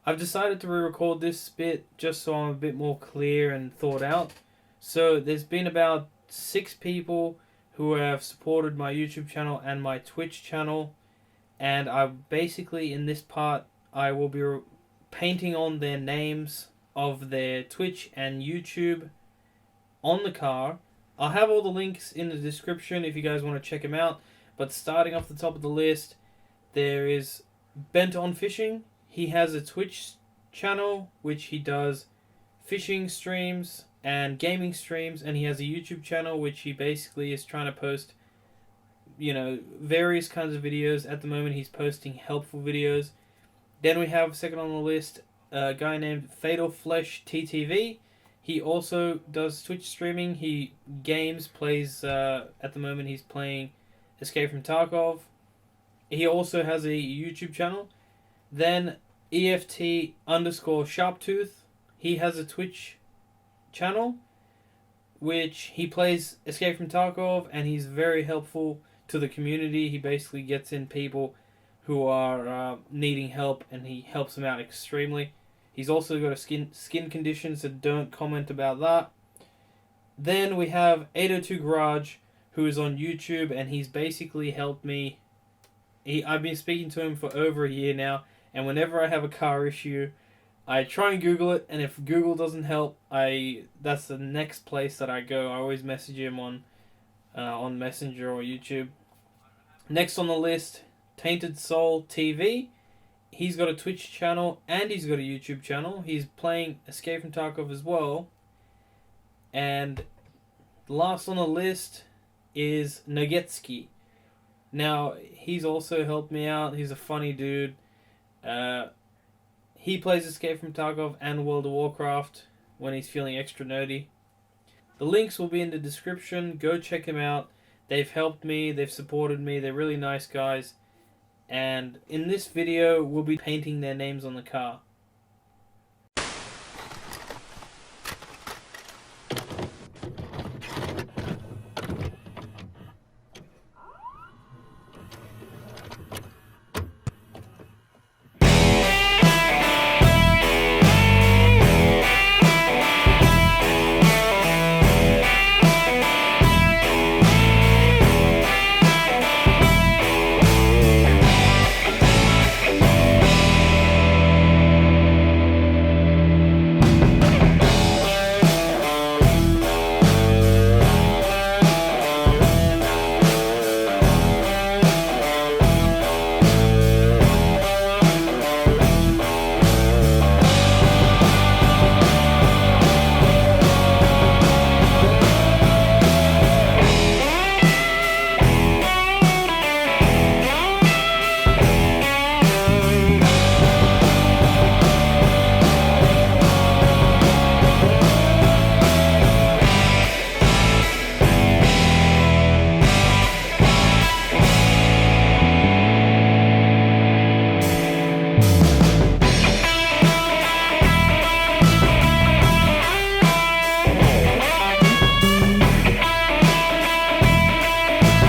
I've decided to re-record this bit just so I'm a bit more clear and thought out. So there's been about 6 people who have supported my YouTube channel and my Twitch channel, and I basically in this part I will be painting on their names of their Twitch and YouTube on the car. I'll have all the links in the description if you guys want to check them out. But starting off the top of the list, there is Bentonfishing. He has a Twitch channel which he does fishing streams and gaming streams, and he has a YouTube channel which he basically is trying to post, various kinds of videos. At the moment, he's posting helpful videos. Then we have, second on the list, a guy named FatalFleshTTV. He also does Twitch streaming. He plays, at the moment he's playing Escape from Tarkov. He also has a YouTube channel. Then EFT_Sharptooth. He has a Twitch channel which he plays Escape from Tarkov, and he's very helpful to the community. He basically gets in people who are needing help, and he helps them out extremely. He's also got a skin condition, so don't comment about that. Then we have 802 Garage, who is on YouTube, and he's basically helped me. I've been speaking to him for over a year now, and whenever I have a car issue, I try and Google it, and if Google doesn't help, that's the next place that I go. I always message him on Messenger or YouTube. Next on the list, taintedsoultv. He's got a Twitch channel and he's got a YouTube channel. He's playing Escape from Tarkov as well. And last on the list is NuggetssKi. Now, he's also helped me out. He's a funny dude. He plays Escape from Tarkov and World of Warcraft when he's feeling extra nerdy. The links will be in the description. Go check him out. They've helped me. They've supported me. They're really nice guys. And in this video, we'll be painting their names on the car.